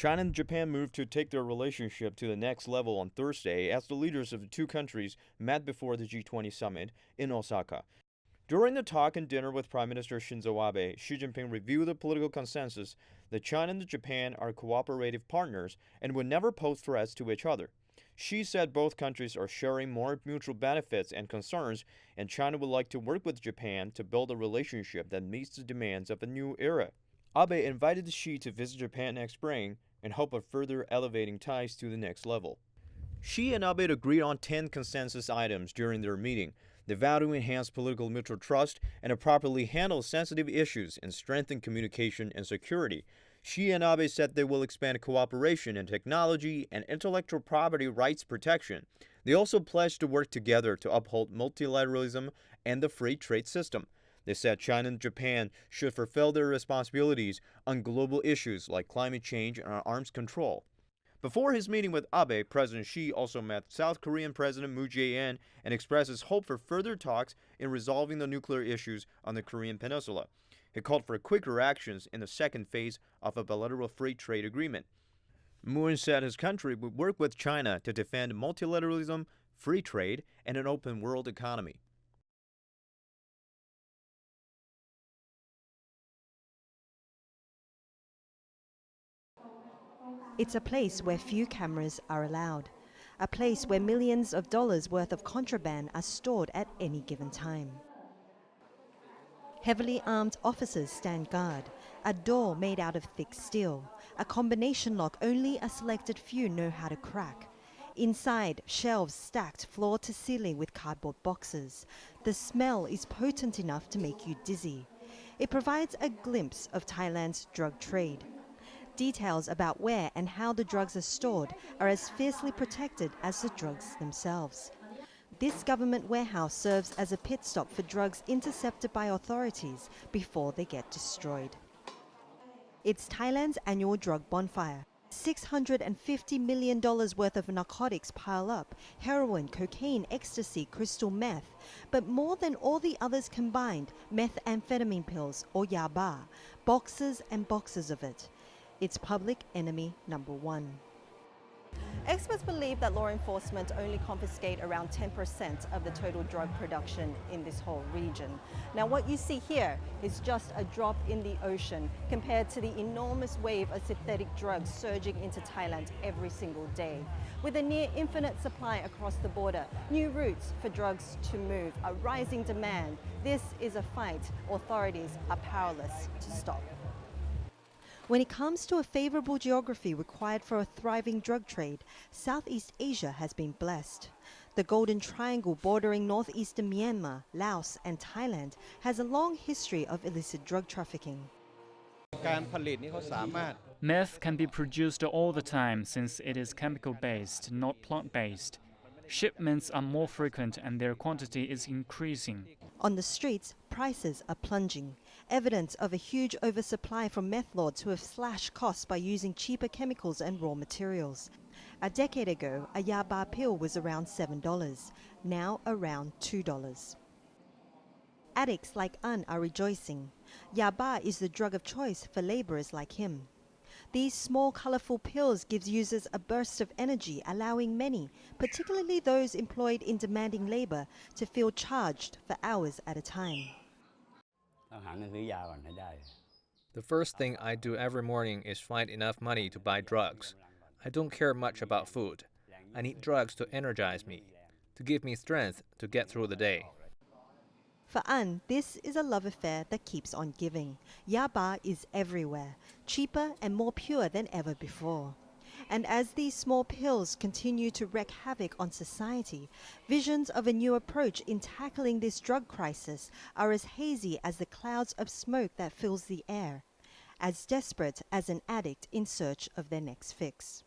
China and Japan moved to take their relationship to the next level on Thursday as the leaders of the two countries met before the G20 summit in Osaka. During the talk and dinner with Prime Minister Shinzo Abe, Xi Jinping reviewed the political consensus that China and Japan are cooperative partners and would never pose threats to each other. Xi said both countries are sharing more mutual benefits and concerns, and China would like to work with Japan to build a relationship that meets the demands of a new era. Abe invited Xi to visit Japan next spring in hope of further elevating ties to the next level. Xi and Abe agreed on 10 consensus items during their meeting. They vow to enhance political mutual trust and to properly handle sensitive issues and strengthen communication and security. Xi and Abe said they will expand cooperation in technology and intellectual property rights protection. They also pledged to work together to uphold multilateralism and the free trade system. They said China and Japan should fulfill their responsibilities on global issues like climate change and arms control. Before his meeting with Abe, President Xi also met South Korean President Moon Jae-in and expressed his hope for further talks in resolving the nuclear issues on the Korean peninsula. He called for quicker actions in the second phase of a bilateral free trade agreement. Moon said his country would work with China to defend multilateralism, free trade, and an open world economy. It's a place where few cameras are allowed, a place where millions of dollars worth of contraband are stored at any given time. Heavily armed officers stand guard, a door made out of thick steel, a combination lock only a selected few know how to crack. Inside, shelves stacked floor to ceiling with cardboard boxes. The smell is potent enough to make you dizzy. It provides a glimpse of Thailand's drug trade. Details about where and how the drugs are stored are as fiercely protected as the drugs themselves. This government warehouse serves as a pit stop for drugs intercepted by authorities before they get destroyed. It's Thailand's annual drug bonfire. $650 million worth of narcotics pile up: heroin, cocaine, ecstasy, crystal meth. But more than all the others combined, methamphetamine pills, or yaba, boxes and boxes of it. It's public enemy number one. Experts believe that law enforcement only confiscate around 10% of the total drug production in this whole region. Now, what you see here is just a drop in the ocean compared to the enormous wave of synthetic drugs surging into Thailand every single day. With a near infinite supply across the border, new routes for drugs to move, a rising demand, this is a fight authorities are powerless to stop. When it comes to a favorable geography required for a thriving drug trade, Southeast Asia has been blessed. The Golden Triangle bordering northeastern Myanmar, Laos and Thailand has a long history of illicit drug trafficking. Meth can be produced all the time since it is chemical-based, not plant-based. Shipments are more frequent and their quantity is increasing. On the streets, prices are plunging, evidence of a huge oversupply from meth lords who have slashed costs by using cheaper chemicals and raw materials. A decade ago, a yaba pill was around $7, now around $2. Addicts like An are rejoicing. Yaba is the drug of choice for laborers like him. These small, colorful pills give users a burst of energy, allowing many, particularly those employed in demanding labor, to feel charged for hours at a time. The first thing I do every morning is find enough money to buy drugs. I don't care much about food. I need drugs to energize me, to give me strength to get through the day. For An, this is a love affair that keeps on giving. Yaba is everywhere, cheaper and more pure than ever before. And as these small pills continue to wreak havoc on society, visions of a new approach in tackling this drug crisis are as hazy as the clouds of smoke that fills the air, as desperate as an addict in search of their next fix.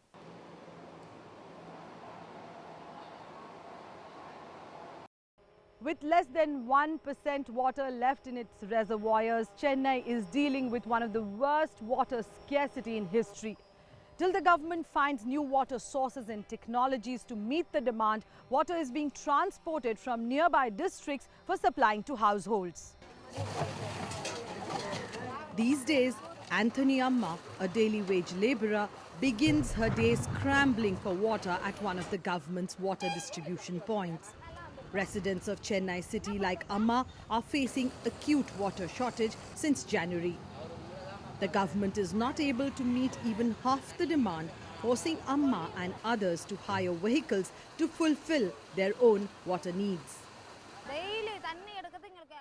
With less than 1% water left in its reservoirs, Chennai is dealing with one of the worst water scarcity in history. Till the government finds new water sources and technologies to meet the demand, water is being transported from nearby districts for supplying to households. These days, Anthony Amma, a daily wage laborer, begins her day scrambling for water at one of the government's water distribution points. Residents of Chennai city like Amma are facing acute water shortage since January. The government is not able to meet even half the demand, forcing Amma and others to hire vehicles to fulfill their own water needs.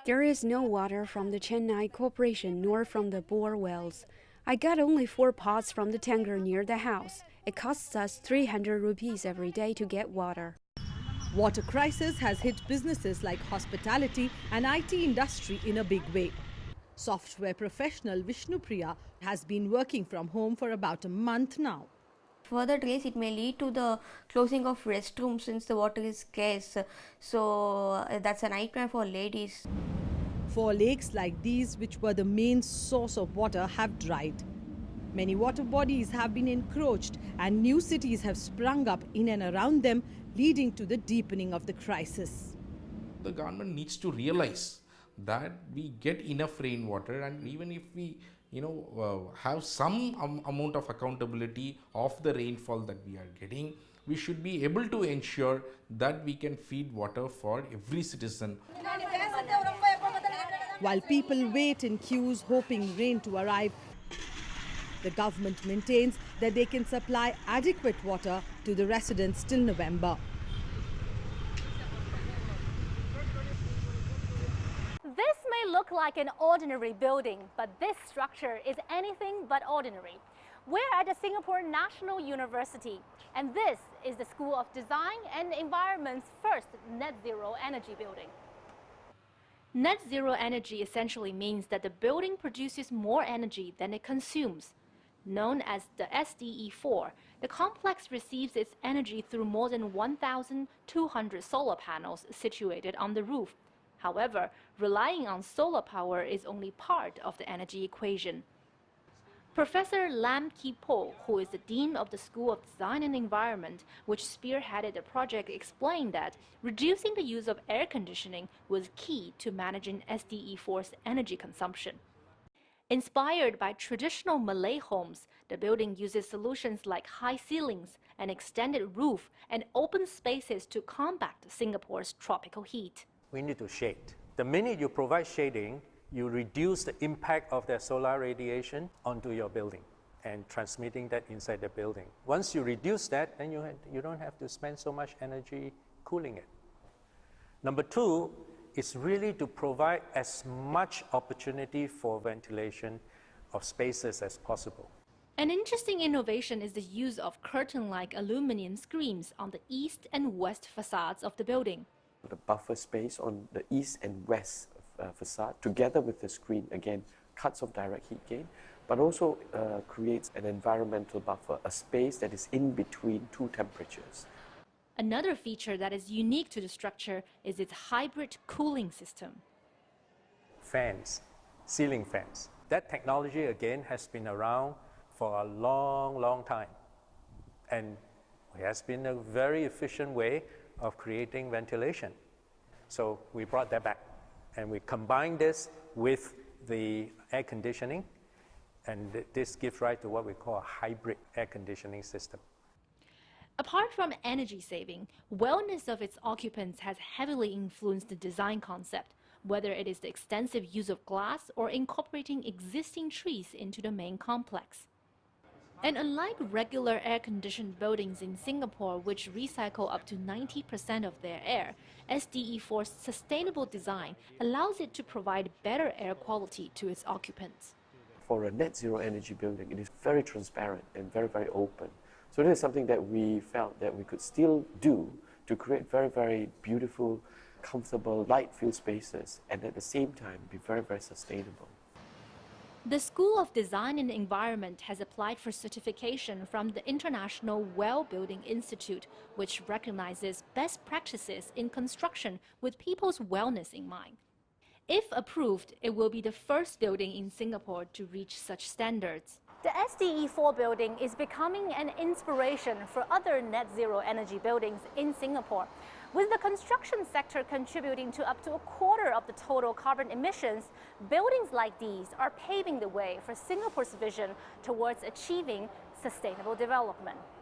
There is no water from the Chennai Corporation nor from the bore wells. I got only 4 pots from the tanker near the house. It costs us 300 rupees every day to get water. Water crisis has hit businesses like hospitality and IT industry in a big way. Software professional Vishnupriya has been working from home for about a month now. Further delays, it may lead to the closing of restrooms since the water is scarce. So that's a nightmare for ladies. 4 lakes like these, which were the main source of water, have dried. Many water bodies have been encroached and new cities have sprung up in and around them, leading to the deepening of the crisis. The government needs to realize that we get enough rainwater, and even if we have some amount of accountability of the rainfall that we are getting, we should be able to ensure that we can feed water for every citizen. While people wait in queues hoping rain to arrive, the government maintains that they can supply adequate water to the residents till November. This may look like an ordinary building, but this structure is anything but ordinary. We're at the Singapore National University, and this is the School of Design and Environment's first net zero energy building. Net zero energy essentially means that the building produces more energy than it consumes. Known as the SDE4, the complex receives its energy through more than 1,200 solar panels situated on the roof. However, relying on solar power is only part of the energy equation. Professor Lam Ki Po, who is the Dean of the School of Design and Environment, which spearheaded the project, explained that reducing the use of air conditioning was key to managing SDE4's energy consumption. Inspired by traditional Malay homes, the building uses solutions like high ceilings, an extended roof, and open spaces to combat Singapore's tropical heat. We need to shade. The minute you provide shading, you reduce the impact of that solar radiation onto your building and transmitting that inside the building. Once you reduce that, then you don't have to spend so much energy cooling it. Number 2, is really to provide as much opportunity for ventilation of spaces as possible. An interesting innovation is the use of curtain-like aluminum screens on the east and west facades of the building. The buffer space on the east and west facade, together with the screen, again, cuts off direct heat gain, but also creates an environmental buffer, a space that is in between 2 temperatures. Another feature that is unique to the structure is its hybrid cooling system. Fans, ceiling fans. That technology, again, has been around for a long, long time. And it has been a very efficient way of creating ventilation. So we brought that back. And we combined this with the air conditioning. And this gives rise to what we call a hybrid air conditioning system. Apart from energy saving, wellness of its occupants has heavily influenced the design concept, whether it is the extensive use of glass or incorporating existing trees into the main complex. And unlike regular air-conditioned buildings in Singapore, which recycle up to 90% of their air, SDE4's sustainable design allows it to provide better air quality to its occupants. For a net zero energy building, it is very transparent and very, very open. So this is something that we felt that we could still do to create very, very beautiful, comfortable, light-filled spaces, and at the same time be very, very sustainable. The School of Design and Environment has applied for certification from the International Well Building Institute, which recognizes best practices in construction with people's wellness in mind. If approved, it will be the first building in Singapore to reach such standards. The SDE4 building is becoming an inspiration for other net zero energy buildings in Singapore. With the construction sector contributing to up to a quarter of the total carbon emissions, buildings like these are paving the way for Singapore's vision towards achieving sustainable development.